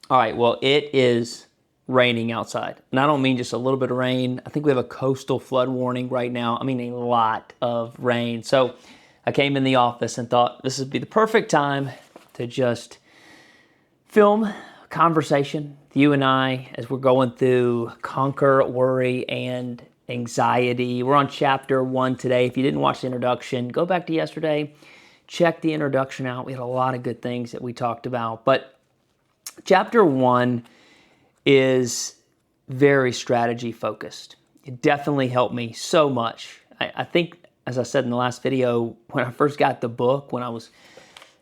All right, well, it is raining outside. And I don't mean just a little bit of rain. I think we have a coastal flood warning right now. I mean, a lot of rain. So I came in the office and thought this would be the perfect time to just film a conversation with you and I as we're going through Conquer Worry and Anxiety. We're on chapter 1 today. If you didn't watch the introduction, go back to yesterday, check the introduction out. We had a lot of good things that we talked about. But chapter 1 is very strategy focused. It definitely helped me so much. I think, as I said in the last video, when I first got the book, when I was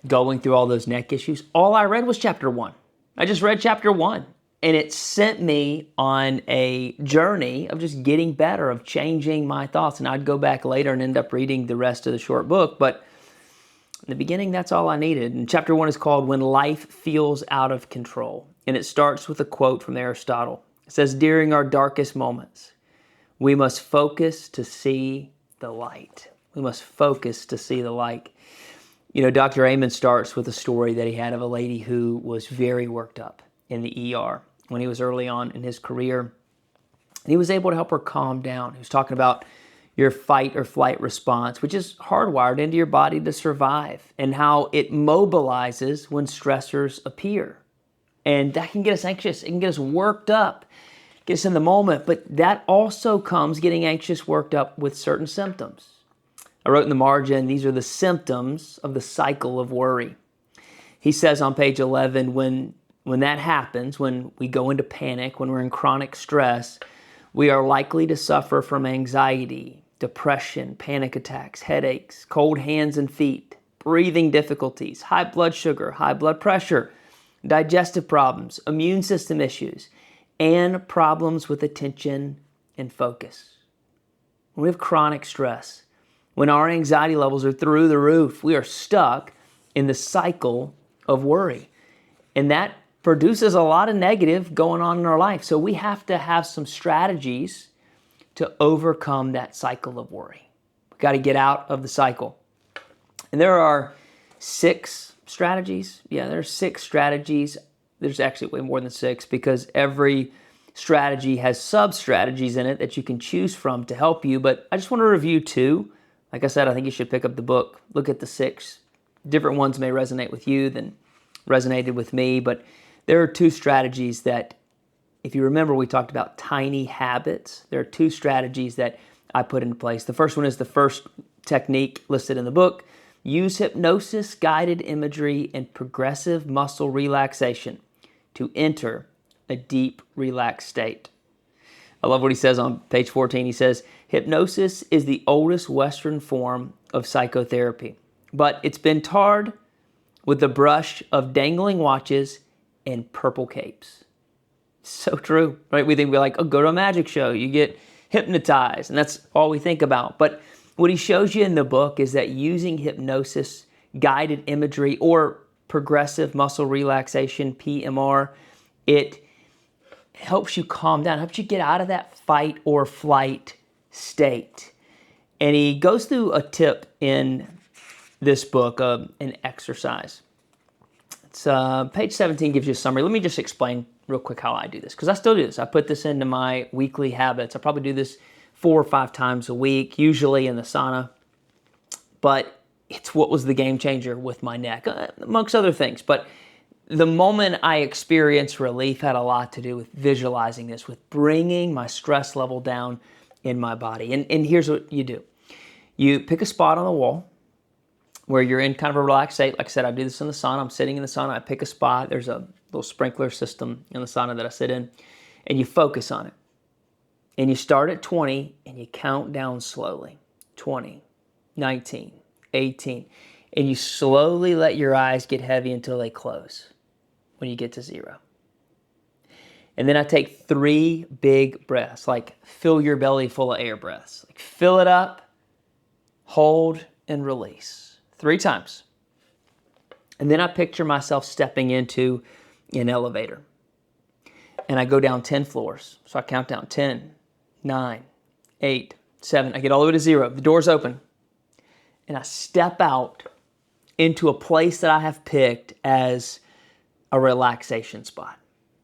going through all those neck issues, all I read was chapter 1. I just read chapter 1. And it sent me on a journey of just getting better, of changing my thoughts. And I'd go back later and end up reading the rest of the short book. But in the beginning, that's all I needed. And chapter 1 is called When Life Feels Out of Control. And it starts with a quote from Aristotle. It says, during our darkest moments, we must focus to see the light. We must focus to see the light. You know, Dr. Amen starts with a story that he had of a lady who was very worked up in the ER when he was early on in his career. And he was able to help her calm down. He was talking about your fight or flight response, which is hardwired into your body to survive, and how it mobilizes when stressors appear. And that can get us anxious. It can get us worked up, get us in the moment. But that also comes getting anxious, worked up with certain symptoms. I wrote in the margin, these are the symptoms of the cycle of worry. He says on page 11, when that happens, when we go into panic, when we're in chronic stress, we are likely to suffer from anxiety, depression, panic attacks, headaches, cold hands and feet, breathing difficulties, high blood sugar, high blood pressure, digestive problems, immune system issues, and problems with attention and focus. When we have chronic stress, when our anxiety levels are through the roof, we are stuck in the cycle of worry. And that produces a lot of negative going on in our life. So we have to have some strategies to overcome that cycle of worry. We've got to get out of the cycle. And there are 6 strategies. Yeah, there are 6 strategies. There's actually way more than 6 because every strategy has sub-strategies in it that you can choose from to help you. But I just want to review 2. Like I said, I think you should pick up the book, look at the 6. Different ones may resonate with you than resonated with me, but there are 2 strategies that, if you remember, we talked about tiny habits. There are 2 strategies that I put into place. The first one is the first technique listed in the book. Use hypnosis, guided imagery, and progressive muscle relaxation to enter a deep, relaxed state. I love what he says on page 14. He says, hypnosis is the oldest Western form of psychotherapy, but it's been tarred with the brush of dangling watches and purple capes. So true, right? We think we're like, oh, go to a magic show, you get hypnotized, and that's all we think about. But what he shows you in the book is that using hypnosis, guided imagery, or progressive muscle relaxation, PMR, it helps you calm down, helps you get out of that fight or flight state. And he goes through a tip in this book, an exercise. It's page 17 gives you a summary. Let me just explain real quick how I do this, because I still do this. I put this into my weekly habits. I probably do this 4 or 5 times a week, usually in the sauna. But it's what was the game changer with my neck, amongst other things. But the moment I experienced relief had a lot to do with visualizing this, with bringing my stress level down in my body. And here's what you do. You pick a spot on the wall where you're in kind of a relaxed state. Like I said, I do this in the sauna. I'm sitting in the sauna. I pick a spot. There's a little sprinkler system in the sauna that I sit in. And you focus on it. And you start at 20 and you count down slowly. 20, 19, 18. And you slowly let your eyes get heavy until they close when you get to 0. And then I take 3 big breaths, like fill your belly full of air breaths. Like fill it up, hold, and release. 3 times. And then I picture myself stepping into an elevator. And I go down 10 floors. So I count down 10, 9, 8, 7. I get all the way to 0. The door's open. And I step out into a place that I have picked as a relaxation spot.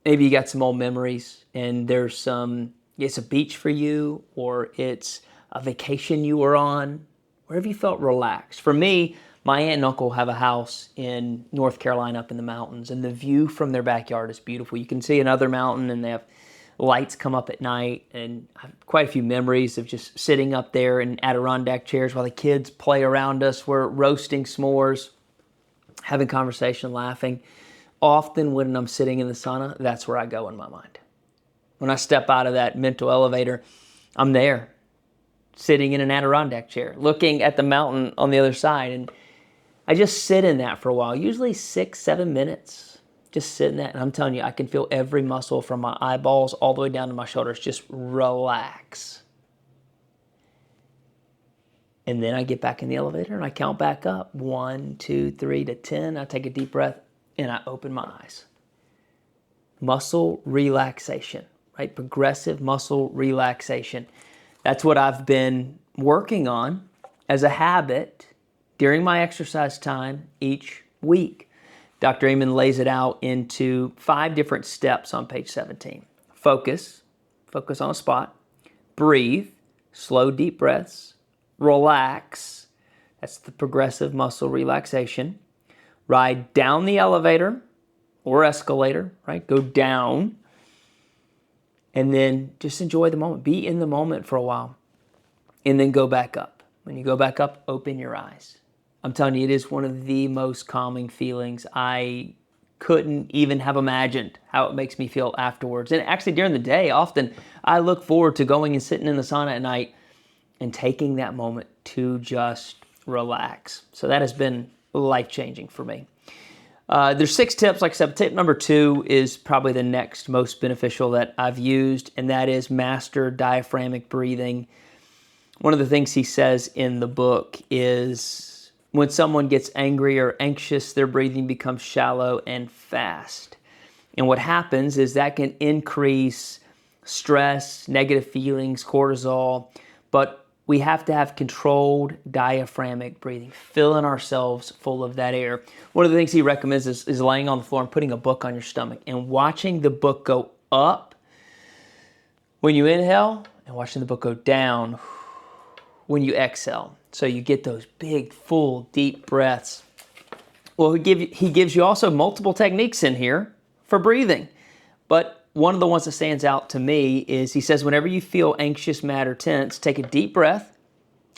maybe you got some old memories and it's a beach for you, or it's a vacation you were on, wherever you felt relaxed. For me, my aunt and uncle have a house in North Carolina up in the mountains, and the view from their backyard is beautiful. You can see another mountain, and they have lights come up at night, and I have quite a few memories of just sitting up there in Adirondack chairs while the kids play around us. We're roasting s'mores, having conversation, laughing. Often when I'm sitting in the sauna, that's where I go in my mind. When I step out of that mental elevator, I'm there, sitting in an Adirondack chair, looking at the mountain on the other side. And I just sit in that for a while, usually 6-7 minutes, just sit in that. And I'm telling you, I can feel every muscle from my eyeballs all the way down to my shoulders just relax. And then I get back in the elevator and I count back up 1, 2, 3 to 10. I take a deep breath and I open my eyes. Muscle relaxation, right? Progressive muscle relaxation. That's what I've been working on as a habit during my exercise time each week. Dr. Amen lays it out into 5 different steps on page 17. Focus on a spot. Breathe, slow deep breaths. Relax, that's the progressive muscle relaxation. Ride down the elevator or escalator, right? Go down. And then just enjoy the moment. Be in the moment for a while. And then go back up. When you go back up, open your eyes. I'm telling you, it is one of the most calming feelings. I couldn't even have imagined how it makes me feel afterwards. And actually during the day, often I look forward to going and sitting in the sauna at night and taking that moment to just relax. So that has been life-changing for me. There's 6 tips. Like I said, tip number 2 is probably the next most beneficial that I've used, and that is master diaphragmatic breathing. One of the things he says in the book is when someone gets angry or anxious, their breathing becomes shallow and fast. And what happens is that can increase stress, negative feelings, cortisol, but we have to have controlled diaphragmatic breathing, filling ourselves full of that air. One of the things he recommends is laying on the floor and putting a book on your stomach and watching the book go up when you inhale and watching the book go down when you exhale. So you get those big, full, deep breaths. Well, he gives you also multiple techniques in here for breathing. But one of the ones that stands out to me is he says, whenever you feel anxious, mad, or tense, take a deep breath,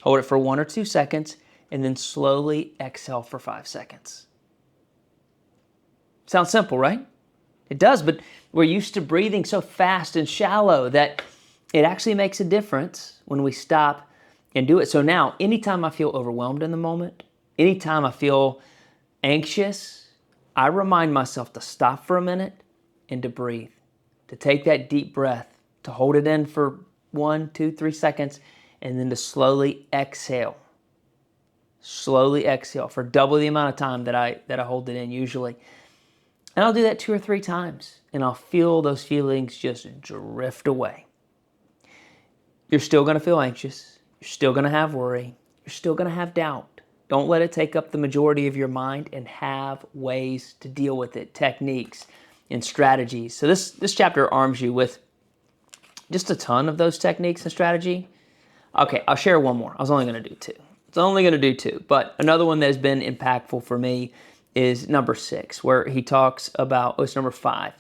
hold it for 1 or 2 seconds, and then slowly exhale for 5 seconds. Sounds simple, right? It does, but we're used to breathing so fast and shallow that it actually makes a difference when we stop and do it. So now, anytime I feel overwhelmed in the moment, anytime I feel anxious, I remind myself to stop for a minute and to breathe. To take that deep breath, to hold it in for 1, 2, 3 seconds, and then to slowly exhale. Slowly exhale for double the amount of time that I hold it in usually. And I'll do that 2 or 3 times, and I'll feel those feelings just drift away. You're still going to feel anxious. You're still going to have worry. You're still going to have doubt. Don't let it take up the majority of your mind, and have ways to deal with it, techniques and strategies. So this chapter arms you with just a ton of those techniques and strategy. Okay, I'll share one more. I was only going to do 2. It's only going to do 2. But another one that has been impactful for me is number 6, where he talks about, it's number 5.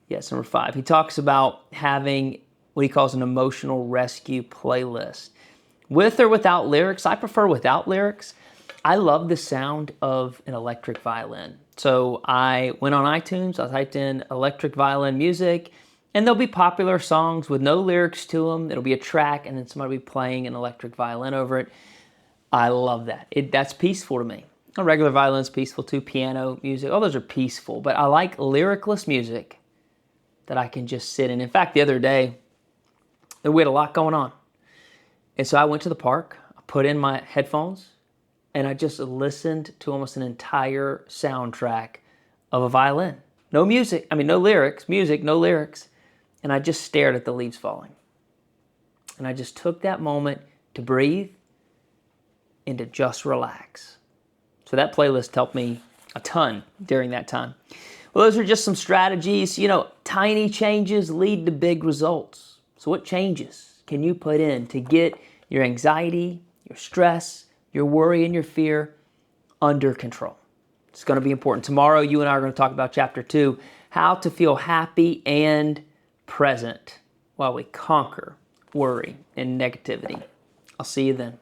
Yes, number 5. He talks about having what he calls an emotional rescue playlist. With or without lyrics. I prefer without lyrics. I love the sound of an electric violin. So I went on iTunes, I typed in electric violin music, and there'll be popular songs with no lyrics to them. It'll be a track, and then somebody will be playing an electric violin over it. I love that. That's peaceful to me. A regular violin's peaceful too, piano music, all those are peaceful, but I like lyricless music that I can just sit in. In fact, the other day, we had a lot going on. And so I went to the park, I put in my headphones, and I just listened to almost an entire soundtrack of a violin. No music, no lyrics, music, no lyrics. And I just stared at the leaves falling. And I just took that moment to breathe and to just relax. So that playlist helped me a ton during that time. Well, those are just some strategies. Tiny changes lead to big results. So what changes can you put in to get your anxiety, your stress, your worry, and your fear under control? It's going to be important. Tomorrow, you and I are going to talk about chapter 2, how to feel happy and present while we conquer worry and negativity. I'll see you then.